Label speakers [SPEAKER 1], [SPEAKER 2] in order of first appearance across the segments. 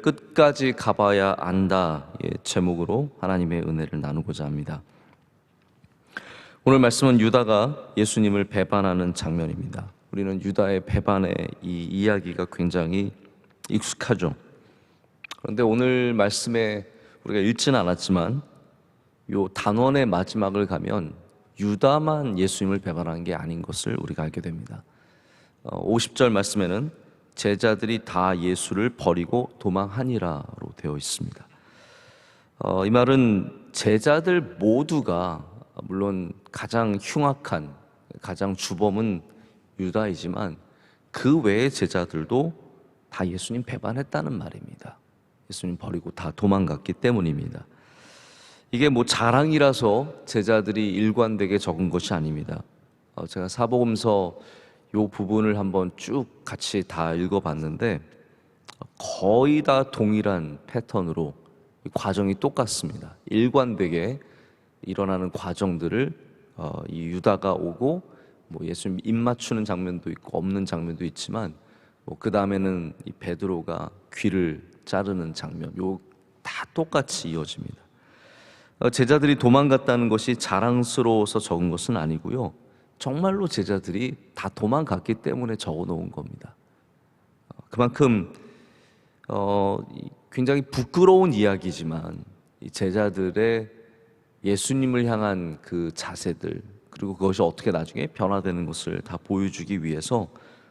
[SPEAKER 1] 끝까지 가봐야 안다 제목으로 하나님의 은혜를 나누고자 합니다. 오늘 말씀은 유다가 예수님을 배반하는 장면입니다. 우리는 유다의 배반의 이 이야기가 굉장히 익숙하죠. 그런데 오늘 말씀에 우리가 읽지는 않았지만 요 단원의 마지막을 가면 유다만 예수님을 배반한 게 아닌 것을 우리가 알게 됩니다. 50절 말씀에는 제자들이 다 예수를 버리고 도망하니라로 되어 있습니다. 이 말은 제자들 모두가 물론 가장 흉악한, 가장 주범은 유다이지만 그 외의 제자들도 다 예수님 배반했다는 말입니다. 예수님 버리고 다 도망갔기 때문입니다. 이게 뭐 자랑이라서 제자들이 일관되게 적은 것이 아닙니다. 제가 사복음서 요 부분을 한번 쭉 같이 다 읽어봤는데 거의 다 동일한 패턴으로 과정이 똑같습니다. 일관되게 일어나는 과정들을 이 유다가 오고 뭐 예수님 입 맞추는 장면도 있고 없는 장면도 있지만 뭐 그 다음에는 이 베드로가 귀를 자르는 장면, 요 다 똑같이 이어집니다. 제자들이 도망갔다는 것이 자랑스러워서 적은 것은 아니고요. 정말로 제자들이 다 도망갔기 때문에 적어 놓은 겁니다. 그만큼 굉장히 부끄러운 이야기지만 이 제자들의 예수님을 향한 그 자세들, 그리고 그것이 어떻게 나중에 변화되는 것을 다 보여주기 위해서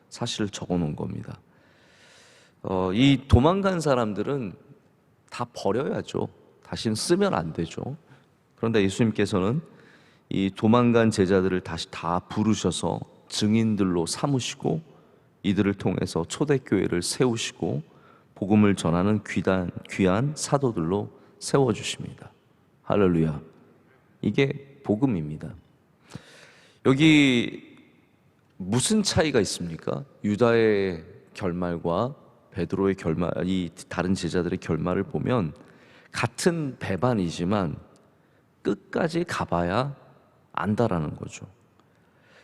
[SPEAKER 1] 사실 적어 놓은 겁니다. 이 도망간 사람들은 다 버려야죠. 다시는 쓰면 안 되죠. 그런데 예수님께서는 이 도망간 제자들을 다시 다 부르셔서 증인들로 삼으시고 이들을 통해서 초대교회를 세우시고 복음을 전하는 귀한 사도들로 세워주십니다. 할렐루야. 이게 복음입니다. 여기 무슨 차이가 있습니까? 유다의 결말과 베드로의 결말, 이 다른 제자들의 결말을 보면 같은 배반이지만 끝까지 가봐야 안다라는 거죠.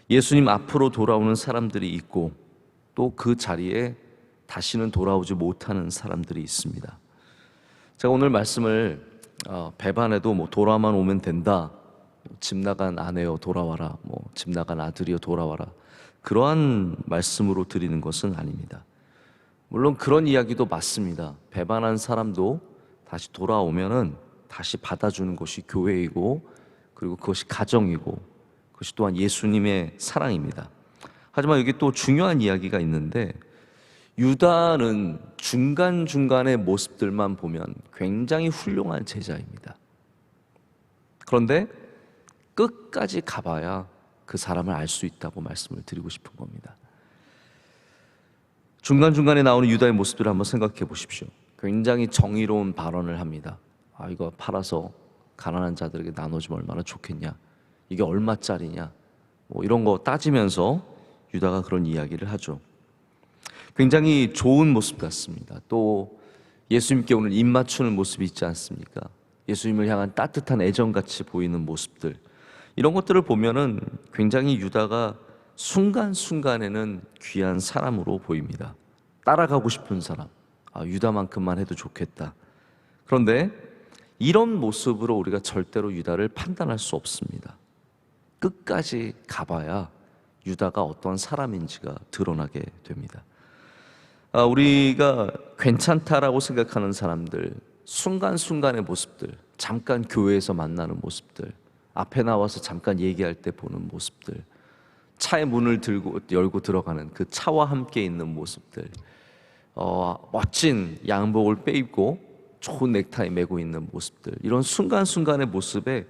[SPEAKER 1] 예수님 앞으로 돌아오는 사람들이 있고 또 그 자리에 다시는 돌아오지 못하는 사람들이 있습니다. 제가 오늘 말씀을 배반해도 뭐 돌아만 오면 된다, 집 나간 아내여 돌아와라, 뭐 집 나간 아들이여 돌아와라, 그러한 말씀으로 드리는 것은 아닙니다. 물론 그런 이야기도 맞습니다. 배반한 사람도 다시 돌아오면은 다시 받아주는 것이 교회이고 그리고 그것이 가정이고 그것이 또한 예수님의 사랑입니다. 하지만 여기 또 중요한 이야기가 있는데 유다는 중간중간의 모습들만 보면 굉장히 훌륭한 제자입니다. 그런데 끝까지 가봐야 그 사람을 알 수 있다고 말씀을 드리고 싶은 겁니다. 중간중간에 나오는 유다의 모습들을 한번 생각해 보십시오. 굉장히 정의로운 발언을 합니다. 이거 팔아서 가난한 자들에게 나눠주면 얼마나 좋겠냐, 이게 얼마짜리냐, 뭐 이런 거 따지면서 유다가 그런 이야기를 하죠. 굉장히 좋은 모습 같습니다. 또 예수님께 오늘 입 맞추는 모습이 있지 않습니까? 예수님을 향한 따뜻한 애정같이 보이는 모습들, 이런 것들을 보면은 굉장히 유다가 순간순간에는 귀한 사람으로 보입니다. 따라가고 싶은 사람, 유다만큼만 해도 좋겠다. 그런데 이런 모습으로 우리가 절대로 유다를 판단할 수 없습니다. 끝까지 가봐야 유다가 어떤 사람인지가 드러나게 됩니다. 우리가 괜찮다라고 생각하는 사람들, 순간순간의 모습들, 잠깐 교회에서 만나는 모습들, 앞에 나와서 잠깐 얘기할 때 보는 모습들, 차의 문을 열고 들어가는 그 차와 함께 있는 모습들, 멋진 양복을 빼입고 좋은 넥타이 메고 있는 모습들, 이런 순간순간의 모습에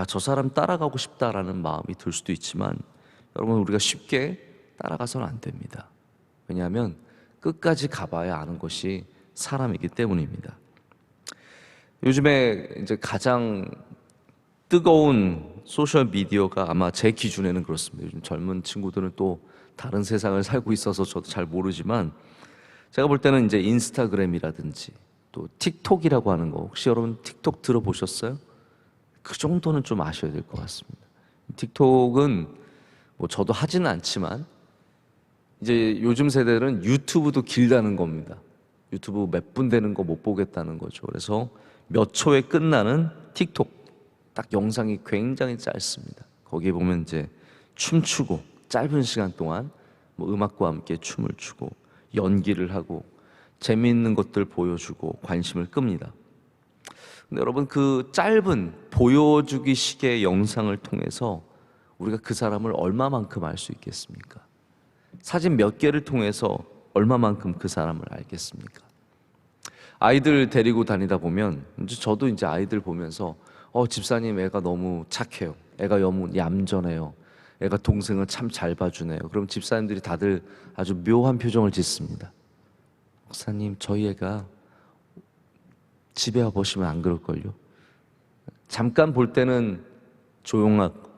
[SPEAKER 1] 저 사람 따라가고 싶다라는 마음이 들 수도 있지만 여러분, 우리가 쉽게 따라가서는 안 됩니다. 왜냐하면 끝까지 가봐야 아는 것이 사람이기 때문입니다. 요즘에 이제 가장 뜨거운 소셜 미디어가, 아마 제 기준에는 그렇습니다. 요즘 젊은 친구들은 또 다른 세상을 살고 있어서 저도 잘 모르지만 제가 볼 때는 이제 인스타그램이라든지 또 틱톡이라고 하는 거, 혹시 여러분 틱톡 들어보셨어요? 그 정도는 좀 아셔야 될 것 같습니다. 틱톡은 뭐 저도 하지는 않지만 이제 요즘 세대는 유튜브도 길다는 겁니다. 유튜브 몇 분 되는 거 못 보겠다는 거죠. 그래서 몇 초에 끝나는 틱톡 딱 영상이 굉장히 짧습니다. 거기에 보면 이제 춤추고 짧은 시간 동안 뭐 음악과 함께 춤을 추고 연기를 하고 재미있는 것들 보여주고 관심을 끕니다. 근데 여러분, 그 짧은 보여주기 식의 영상을 통해서 우리가 그 사람을 얼마만큼 알 수 있겠습니까? 사진 몇 개를 통해서 얼마만큼 그 사람을 알겠습니까? 아이들 데리고 다니다 보면 저도 이제 아이들 보면서 집사님 애가 너무 착해요. 애가 너무 얌전해요. 애가 동생을 참 잘 봐주네요. 그럼 집사님들이 다들 아주 묘한 표정을 짓습니다. 목사님, 저희 애가 집에 와 보시면 안 그럴걸요? 잠깐 볼 때는 조용하고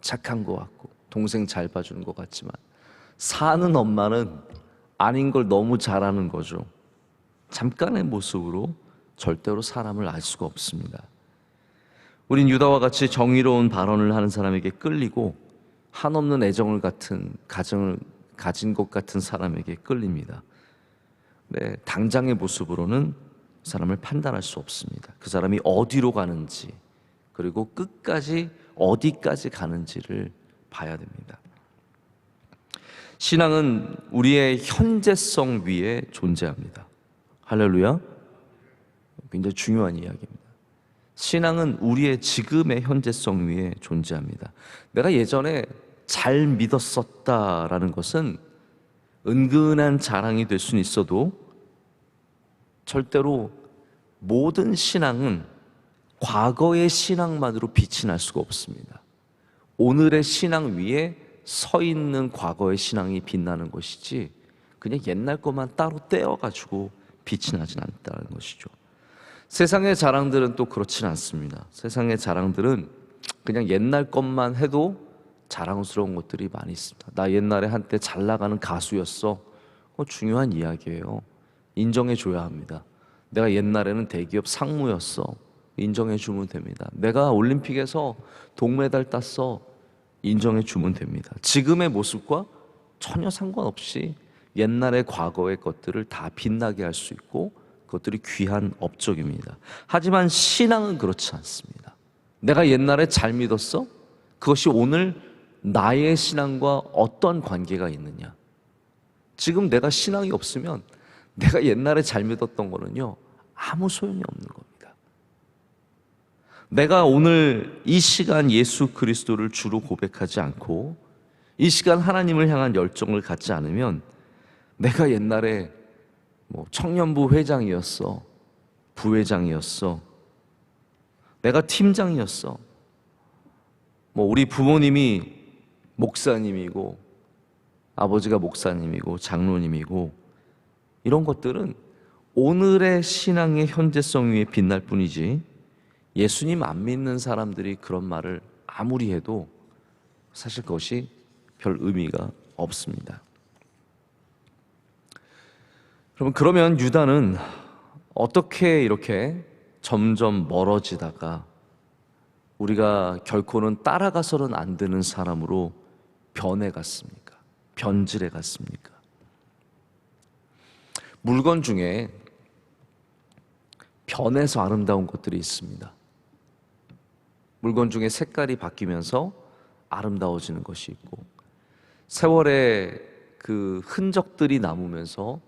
[SPEAKER 1] 착한 것 같고 동생 잘 봐주는 것 같지만 사는 엄마는 아닌 걸 너무 잘하는 거죠. 잠깐의 모습으로 절대로 사람을 알 수가 없습니다. 우린 유다와 같이 정의로운 발언을 하는 사람에게 끌리고 한없는 애정을 같은 가정을 가진 것 같은 사람에게 끌립니다. 네, 당장의 모습으로는 사람을 판단할 수 없습니다. 그 사람이 어디로 가는지, 그리고 끝까지 어디까지 가는지를 봐야 됩니다. 신앙은 우리의 현재성 위에 존재합니다. 할렐루야. 굉장히 중요한 이야기입니다. 신앙은 우리의 지금의 현재성 위에 존재합니다. 내가 예전에 잘 믿었었다라는 것은 은근한 자랑이 될 수는 있어도 절대로 모든 신앙은 과거의 신앙만으로 빛이 날 수가 없습니다. 오늘의 신앙 위에 서 있는 과거의 신앙이 빛나는 것이지 그냥 옛날 것만 따로 떼어가지고 빛이 나진 않다는 것이죠. 세상의 자랑들은 또 그렇진 않습니다. 세상의 자랑들은 그냥 옛날 것만 해도 자랑스러운 것들이 많이 있습니다. 나 옛날에 한때 잘 나가는 가수였어. 중요한 이야기예요. 인정해줘야 합니다. 내가 옛날에는 대기업 상무였어. 인정해주면 됩니다. 내가 올림픽에서 동메달 땄어. 인정해주면 됩니다. 지금의 모습과 전혀 상관없이 옛날의 과거의 것들을 다 빛나게 할 수 있고 그것들이 귀한 업적입니다. 하지만 신앙은 그렇지 않습니다. 내가 옛날에 잘 믿었어? 그것이 오늘 나의 신앙과 어떤 관계가 있느냐? 지금 내가 신앙이 없으면 내가 옛날에 잘 믿었던 거는요, 아무 소용이 없는 겁니다. 내가 오늘 이 시간 예수 그리스도를 주로 고백하지 않고 이 시간 하나님을 향한 열정을 갖지 않으면 내가 옛날에 청년부 회장이었어, 부회장이었어, 내가 팀장이었어, 우리 부모님이 목사님이고 아버지가 목사님이고 장로님이고 이런 것들은 오늘의 신앙의 현재성 위에 빛날 뿐이지 예수님 안 믿는 사람들이 그런 말을 아무리 해도 사실 그것이 별 의미가 없습니다. 그러면 유다는 어떻게 이렇게 점점 멀어지다가 우리가 결코는 따라가서는 안 되는 사람으로 변해갔습니까? 변질해갔습니까? 물건 중에 변해서 아름다운 것들이 있습니다. 물건 중에 색깔이 바뀌면서 아름다워지는 것이 있고 세월의 그 흔적들이 남으면서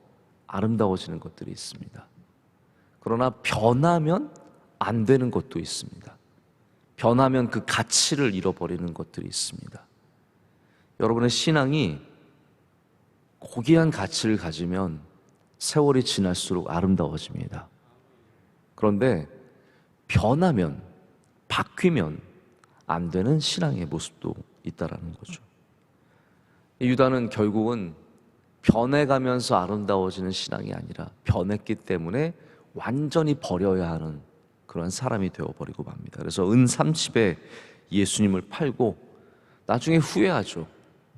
[SPEAKER 1] 아름다워지는 것들이 있습니다. 그러나 변하면 안 되는 것도 있습니다. 변하면 그 가치를 잃어버리는 것들이 있습니다. 여러분의 신앙이 고귀한 가치를 가지면 세월이 지날수록 아름다워집니다. 그런데 변하면, 바뀌면 안 되는 신앙의 모습도 있다라는 거죠. 유다는 결국은 변해가면서 아름다워지는 신앙이 아니라 변했기 때문에 완전히 버려야 하는 그런 사람이 되어버리고 맙니다. 그래서 은30에 예수님을 팔고 나중에 후회하죠.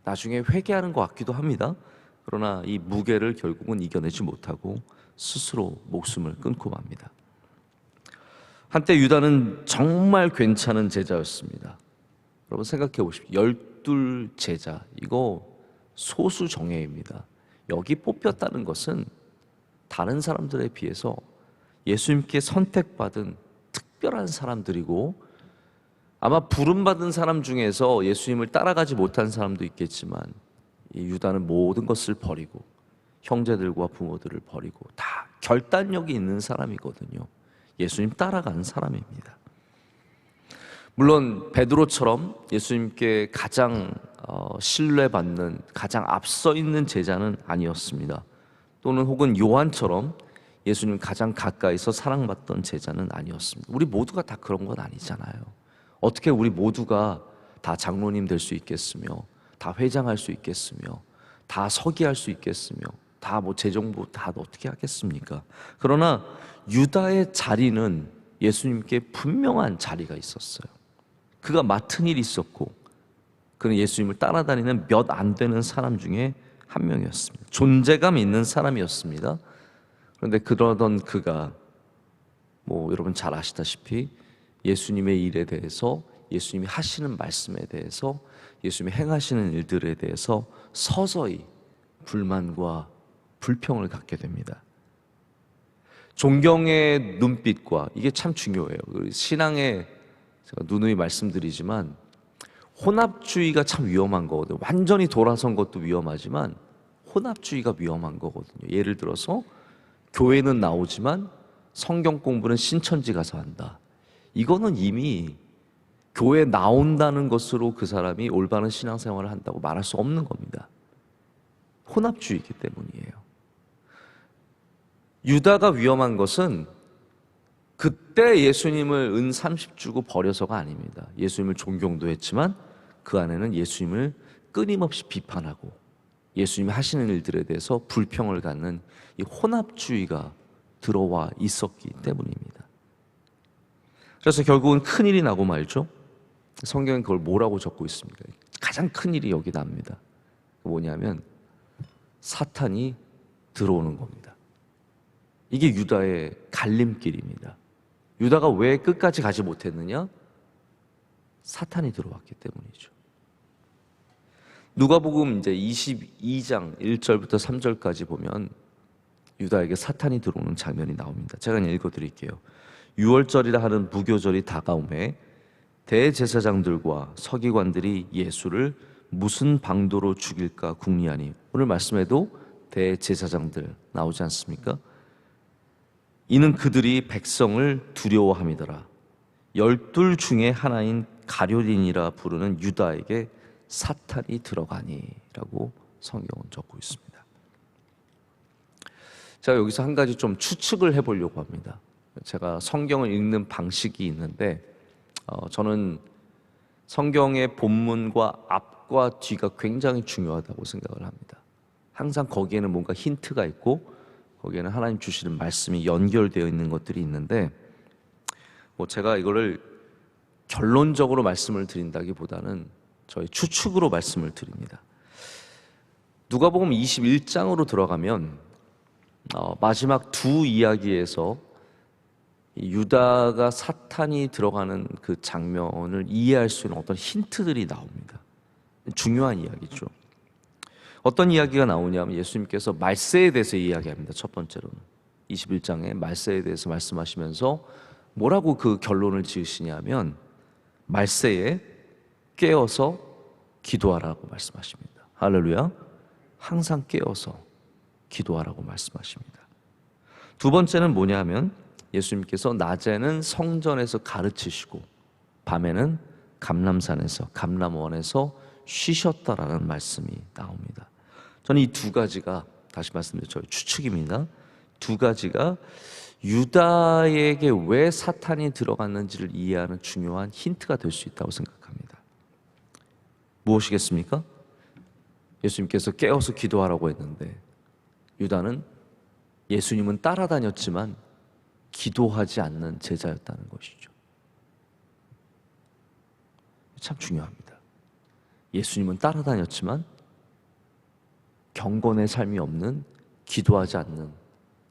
[SPEAKER 1] 나중에 회개하는 것 같기도 합니다. 그러나 이 무게를 결국은 이겨내지 못하고 스스로 목숨을 끊고 맙니다. 한때 유다는 정말 괜찮은 제자였습니다. 여러분 생각해 보십시오. 12 제자, 이거 소수 정예입니다. 여기 뽑혔다는 것은 다른 사람들에 비해서 예수님께 선택받은 특별한 사람들이고, 아마 부름받은 사람 중에서 예수님을 따라가지 못한 사람도 있겠지만 이 유다는 모든 것을 버리고 형제들과 부모들을 버리고 다 결단력이 있는 사람이거든요. 예수님 따라가는 사람입니다. 물론 베드로처럼 예수님께 가장 신뢰받는, 가장 앞서 있는 제자는 아니었습니다. 또는 혹은 요한처럼 예수님 가장 가까이서 사랑받던 제자는 아니었습니다. 우리 모두가 다 그런 건 아니잖아요. 어떻게 우리 모두가 다 장로님 될 수 있겠으며, 다 회장할 수 있겠으며, 다 서기할 수 있겠으며, 다 뭐 재정부 다 어떻게 하겠습니까? 그러나 유다의 자리는 예수님께 분명한 자리가 있었어요. 그가 맡은 일이 있었고, 그는 예수님을 따라다니는 몇 안 되는 사람 중에 한 명이었습니다. 존재감 있는 사람이었습니다. 그런데 그러던 그가 여러분 잘 아시다시피 예수님의 일에 대해서, 예수님이 하시는 말씀에 대해서, 예수님이 행하시는 일들에 대해서 서서히 불만과 불평을 갖게 됩니다. 존경의 눈빛과, 이게 참 중요해요. 신앙에 제가 누누이 말씀드리지만 혼합주의가 참 위험한 거거든요. 완전히 돌아선 것도 위험하지만 혼합주의가 위험한 거거든요. 예를 들어서 교회는 나오지만 성경 공부는 신천지 가서 한다. 이거는 이미 교회 나온다는 것으로 그 사람이 올바른 신앙생활을 한다고 말할 수 없는 겁니다. 혼합주의이기 때문이에요. 유다가 위험한 것은 그때 예수님을 은 30 주고 버려서가 아닙니다. 예수님을 존경도 했지만 그 안에는 예수님을 끊임없이 비판하고 예수님이 하시는 일들에 대해서 불평을 갖는 이 혼합주의가 들어와 있었기 때문입니다. 그래서 결국은 큰일이 나고 말죠. 성경은 그걸 뭐라고 적고 있습니까? 가장 큰일이 여기 납니다. 뭐냐면 사탄이 들어오는 겁니다. 이게 유다의 갈림길입니다. 유다가 왜 끝까지 가지 못했느냐? 사탄이 들어왔기 때문이죠. 누가복음 이제 22장 1절부터 3절까지 보면 유다에게 사탄이 들어오는 장면이 나옵니다. 제가 그냥 읽어드릴게요. 6월절이라 하는 무교절이 다가오매 대제사장들과 서기관들이 예수를 무슨 방도로 죽일까 궁리하니, 오늘 말씀에도 대제사장들 나오지 않습니까? 이는 그들이 백성을 두려워함이더라. 12 중에 하나인 가룟이라 부르는 유다에게 사탄이 들어가니라고 성경은 적고 있습니다. 제가 여기서 한 가지 좀 추측을 해보려고 합니다. 제가 성경을 읽는 방식이 있는데 저는 성경의 본문과 앞과 뒤가 굉장히 중요하다고 생각을 합니다. 항상 거기에는 뭔가 힌트가 있고 거기에는 하나님 주시는 말씀이 연결되어 있는 것들이 있는데, 제가 이거를 결론적으로 말씀을 드린다기보다는 저희 추측으로 말씀을 드립니다. 누가복음 21장으로 들어가면 마지막 두 이야기에서 유다가 사탄이 들어가는 그 장면을 이해할 수 있는 어떤 힌트들이 나옵니다. 중요한 이야기죠. 어떤 이야기가 나오냐면 예수님께서 말세에 대해서 이야기합니다. 첫 번째로는 21장에 말세에 대해서 말씀하시면서 뭐라고 그 결론을 지으시냐면 말세에 깨어서 기도하라고 말씀하십니다. 할렐루야. 항상 깨어서 기도하라고 말씀하십니다. 두 번째는 뭐냐면 예수님께서 낮에는 성전에서 가르치시고 밤에는 감람산에서, 감람원에서 쉬셨다라는 말씀이 나옵니다. 저는 이 두 가지가, 다시 말씀드려요, 추측입니다. 두 가지가 유다에게 왜 사탄이 들어갔는지를 이해하는 중요한 힌트가 될 수 있다고 생각합니다. 무엇이겠습니까? 예수님께서 깨어서 기도하라고 했는데 유다는 예수님은 따라다녔지만 기도하지 않는 제자였다는 것이죠. 참 중요합니다. 예수님은 따라다녔지만 경건의 삶이 없는, 기도하지 않는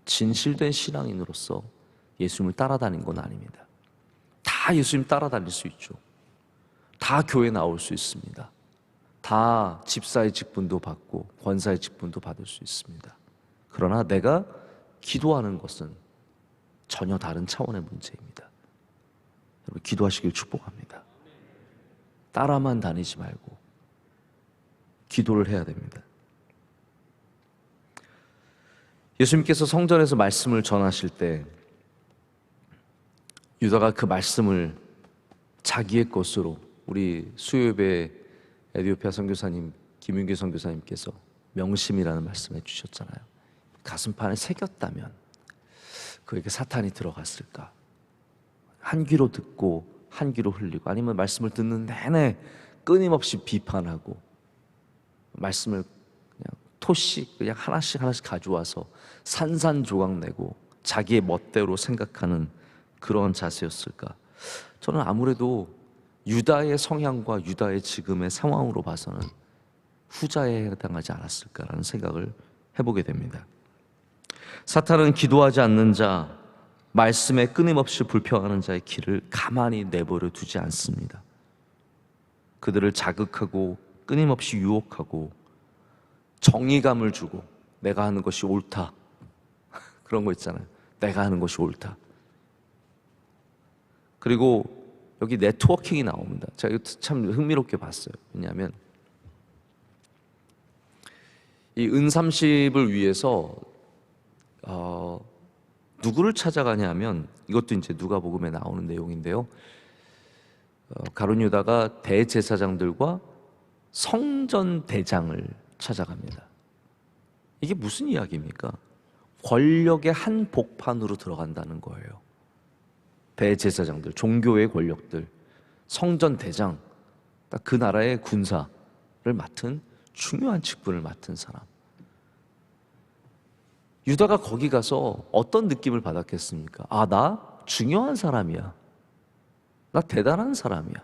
[SPEAKER 1] 진실된 신앙인으로서 예수님을 따라다닌 건 아닙니다. 다 예수님 따라다닐 수 있죠. 다 교회 나올 수 있습니다. 다 집사의 직분도 받고 권사의 직분도 받을 수 있습니다. 그러나 내가 기도하는 것은 전혀 다른 차원의 문제입니다. 여러분, 기도하시길 축복합니다. 따라만 다니지 말고 기도를 해야 됩니다. 예수님께서 성전에서 말씀을 전하실 때 유다가 그 말씀을 자기의 것으로, 우리 수요예배 에디오피아 선교사님 김윤기 선교사님께서 명심이라는 말씀해 주셨잖아요. 가슴판에 새겼다면 그에게 사탄이 들어갔을까? 한 귀로 듣고 한 귀로 흘리고, 아니면 말씀을 듣는 내내 끊임없이 비판하고 말씀을 그냥 토씩 그냥 하나씩 가져와서 산산조각 내고 자기의 멋대로 생각하는 그런 자세였을까? 저는 아무래도 유다의 성향과 유다의 지금의 상황으로 봐서는 후자에 해당하지 않았을까라는 생각을 해보게 됩니다. 사탄은 기도하지 않는 자, 말씀에 끊임없이 불평하는 자의 길을 가만히 내버려 두지 않습니다. 그들을 자극하고 끊임없이 유혹하고 정의감을 주고, 내가 하는 것이 옳다, 그런 거 있잖아요. 내가 하는 것이 옳다. 그리고 여기 네트워킹이 나옵니다. 제가 이거 참 흥미롭게 봤어요. 왜냐하면 이 은30을 위해서 누구를 찾아가냐면, 이것도 이제 누가복음에 나오는 내용인데요. 가룟 유다가 대제사장들과 성전 대장을 찾아갑니다. 이게 무슨 이야기입니까? 권력의 한 복판으로 들어간다는 거예요. 대제사장들, 종교의 권력들, 성전 대장, 딱 그 나라의 군사를 맡은 중요한 직분을 맡은 사람. 유다가 거기 가서 어떤 느낌을 받았겠습니까? 아, 나 중요한 사람이야. 나 대단한 사람이야.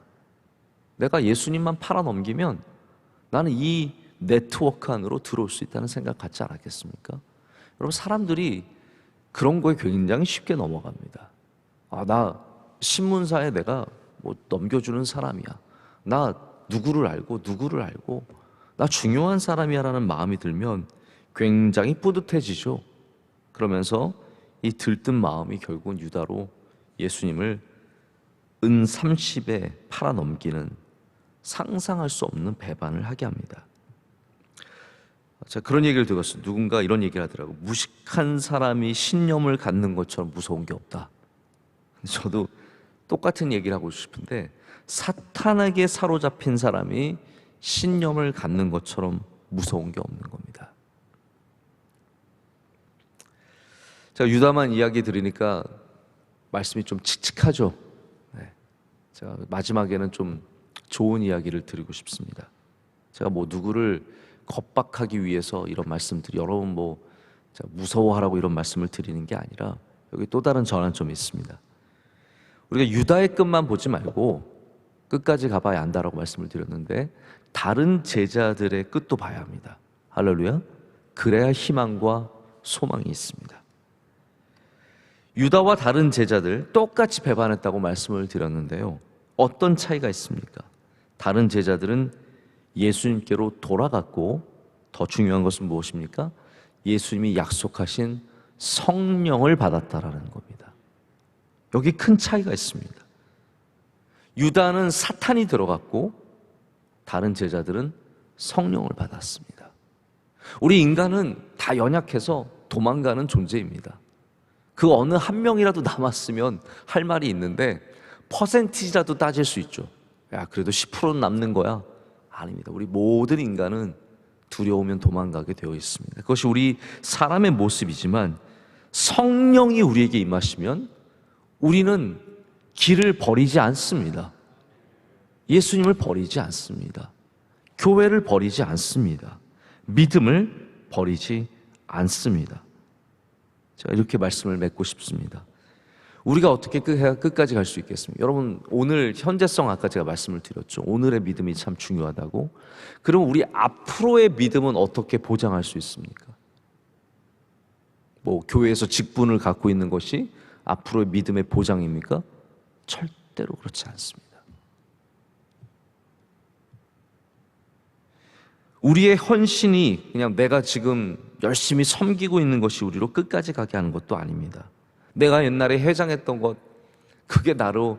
[SPEAKER 1] 내가 예수님만 팔아넘기면 나는 이 네트워크 안으로 들어올 수 있다는 생각 갖지 않았겠습니까? 여러분, 사람들이 그런 거에 굉장히 쉽게 넘어갑니다. 아, 나 신문사에 내가 뭐 넘겨주는 사람이야. 나 누구를 알고 나 중요한 사람이야 라는 마음이 들면 굉장히 뿌듯해지죠. 그러면서 이 들뜬 마음이 결국은 유다로 예수님을 은30에 팔아넘기는 상상할 수 없는 배반을 하게 합니다. 제가 그런 얘기를 들었어요. 누군가 이런 얘기를 하더라고요. 무식한 사람이 신념을 갖는 것처럼 무서운 게 없다. 저도 똑같은 얘기를 하고 싶은데, 사탄에게 사로잡힌 사람이 신념을 갖는 것처럼 무서운 게 없는 겁니다. 제가 유다만 이야기 들으니까 말씀이 좀 칙칙하죠. 네. 제가 마지막에는 좀 좋은 이야기를 드리고 싶습니다. 제가 뭐 누구를 겁박하기 위해서 이런 말씀들이, 여러분 뭐 무서워하라고 이런 말씀을 드리는 게 아니라, 여기 또 다른 전환점이 있습니다. 우리가 유다의 끝만 보지 말고 끝까지 가봐야 안다라고 말씀을 드렸는데, 다른 제자들의 끝도 봐야 합니다. 할렐루야. 그래야 희망과 소망이 있습니다. 유다와 다른 제자들 똑같이 배반했다고 말씀을 드렸는데요, 어떤 차이가 있습니까? 다른 제자들은 예수님께로 돌아갔고, 더 중요한 것은 무엇입니까? 예수님이 약속하신 성령을 받았다라는 겁니다. 여기 큰 차이가 있습니다. 유다는 사탄이 들어갔고, 다른 제자들은 성령을 받았습니다. 우리 인간은 다 연약해서 도망가는 존재입니다. 그 어느 한 명이라도 남았으면 할 말이 있는데, 퍼센티지라도 따질 수 있죠. 야, 그래도 10%는 남는 거야. 아닙니다. 우리 모든 인간은 두려우면 도망가게 되어 있습니다. 그것이 우리 사람의 모습이지만, 성령이 우리에게 임하시면 우리는 길을 버리지 않습니다. 예수님을 버리지 않습니다. 교회를 버리지 않습니다. 믿음을 버리지 않습니다. 제가 이렇게 말씀을 맺고 싶습니다. 우리가 어떻게 끝까지 갈 수 있겠습니까? 여러분, 오늘 현재성, 아까 제가 말씀을 드렸죠. 오늘의 믿음이 참 중요하다고. 그럼 우리 앞으로의 믿음은 어떻게 보장할 수 있습니까? 뭐 교회에서 직분을 갖고 있는 것이 앞으로의 믿음의 보장입니까? 절대로 그렇지 않습니다. 우리의 헌신이 그냥 내가 지금 열심히 섬기고 있는 것이 우리로 끝까지 가게 하는 것도 아닙니다. 내가 옛날에 회장했던 것, 그게 나로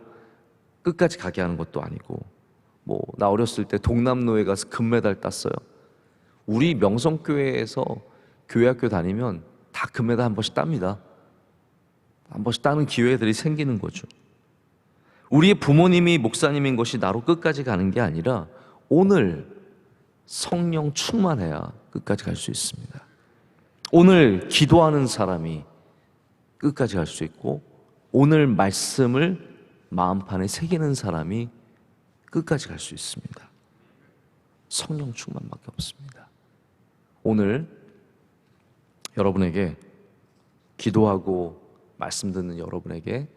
[SPEAKER 1] 끝까지 가게 하는 것도 아니고, 나 어렸을 때 동남로에 가서 금메달 땄어요. 우리 명성교회에서 교회학교 다니면 다 금메달 한 번씩 땁니다. 한 번씩 따는 기회들이 생기는 거죠. 우리의 부모님이 목사님인 것이 나로 끝까지 가는 게 아니라 오늘 성령 충만해야 끝까지 갈 수 있습니다. 오늘 기도하는 사람이 끝까지 갈 수 있고, 오늘 말씀을 마음판에 새기는 사람이 끝까지 갈 수 있습니다. 성령 충만밖에 없습니다. 오늘 여러분에게, 기도하고 말씀 듣는 여러분에게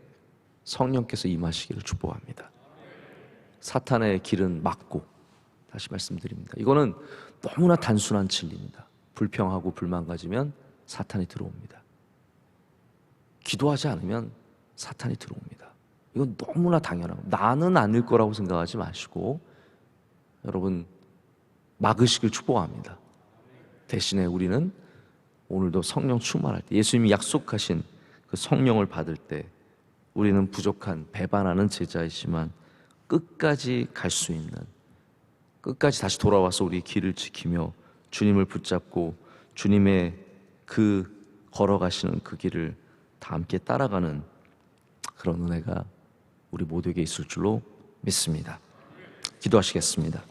[SPEAKER 1] 성령께서 임하시기를 축복합니다. 사탄의 길은 막고, 다시 말씀드립니다. 이거는 너무나 단순한 진리입니다. 불평하고 불만 가지면 사탄이 들어옵니다. 기도하지 않으면 사탄이 들어옵니다. 이건 너무나 당연하고, 나는 아닐 거라고 생각하지 마시고 여러분 막으시길 축복합니다. 대신에 우리는 오늘도 성령 충만할 때, 예수님이 약속하신 그 성령을 받을 때 우리는 부족한 배반하는 제자이지만 끝까지 갈 수 있는, 끝까지 다시 돌아와서 우리 길을 지키며 주님을 붙잡고 주님의 그 걸어가시는 그 길을 다 함께 따라가는 그런 은혜가 우리 모두에게 있을 줄로 믿습니다. 기도하시겠습니다.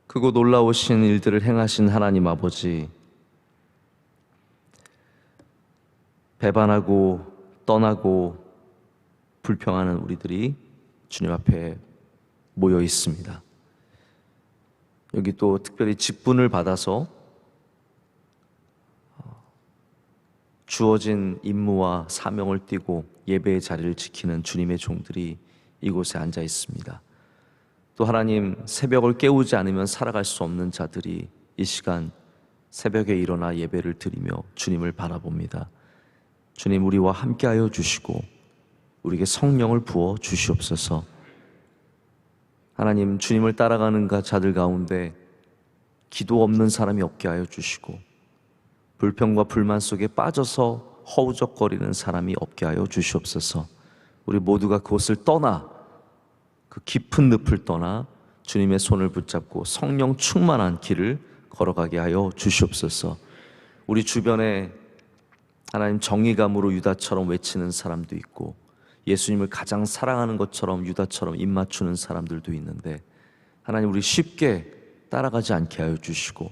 [SPEAKER 1] 크고 놀라우신 일들을 행하신 하나님 아버지, 배반하고 떠나고 불평하는 우리들이 주님 앞에 모여 있습니다. 여기 또 특별히 직분을 받아서 주어진 임무와 사명을 띠고 예배의 자리를 지키는 주님의 종들이 이곳에 앉아 있습니다. 또 하나님, 새벽을 깨우지 않으면 살아갈 수 없는 자들이 이 시간 새벽에 일어나 예배를 드리며 주님을 바라봅니다. 주님, 우리와 함께하여 주시고 우리에게 성령을 부어 주시옵소서. 하나님, 주님을 따라가는 자들 가운데 기도 없는 사람이 없게 하여 주시고, 불평과 불만 속에 빠져서 허우적거리는 사람이 없게 하여 주시옵소서. 우리 모두가 그곳을 떠나, 그 깊은 늪을 떠나 주님의 손을 붙잡고 성령 충만한 길을 걸어가게 하여 주시옵소서. 우리 주변에 하나님, 정의감으로 유다처럼 외치는 사람도 있고, 예수님을 가장 사랑하는 것처럼 유다처럼 입 맞추는 사람들도 있는데, 하나님, 우리 쉽게 따라가지 않게 하여 주시고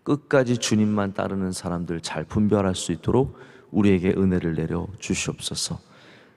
[SPEAKER 1] 끝까지 주님만 따르는 사람들 잘 분별할 수 있도록 우리에게 은혜를 내려 주시옵소서.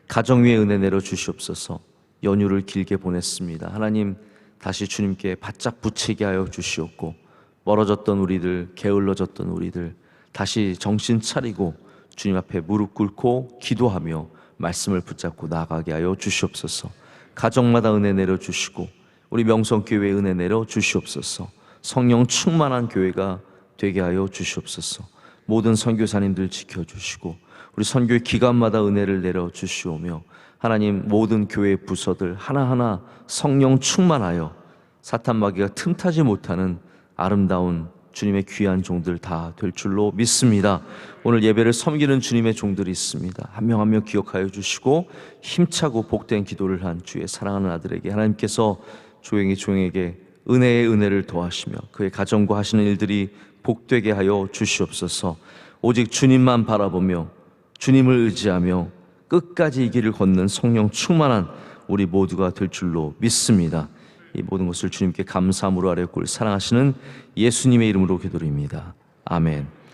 [SPEAKER 1] 가정 위에 은혜 내려 주시옵소서. 연휴를 길게 보냈습니다. 하나님, 다시 주님께 바짝 붙이게 하여 주시옵고, 멀어졌던 우리들, 게을러졌던 우리들 다시 정신 차리고 주님 앞에 무릎 꿇고 기도하며 말씀을 붙잡고 나아가게 하여 주시옵소서. 가정마다 은혜 내려 주시고 우리 명성교회에 은혜 내려 주시옵소서. 성령 충만한 교회가 되게 하여 주시옵소서. 모든 선교사님들 지켜주시고 우리 선교의 기간마다 은혜를 내려 주시오며, 하나님, 모든 교회 부서들 하나하나 성령 충만하여 사탄 마귀가 틈타지 못하는 아름다운 주님의 귀한 종들 다 될 줄로 믿습니다. 오늘 예배를 섬기는 주님의 종들이 있습니다. 한 명 한 명 기억하여 주시고 힘차고 복된 기도를 한 주의 사랑하는 아들에게 하나님께서 조용히 종에게 은혜의 은혜를 더하시며 그의 가정과 하시는 일들이 복되게 하여 주시옵소서. 오직 주님만 바라보며 주님을 의지하며 끝까지 이 길을 걷는 성령 충만한 우리 모두가 될 줄로 믿습니다. 이 모든 것을 주님께 감사함으로 아뢰고 사랑하시는 예수님의 이름으로 기도드립니다. 아멘.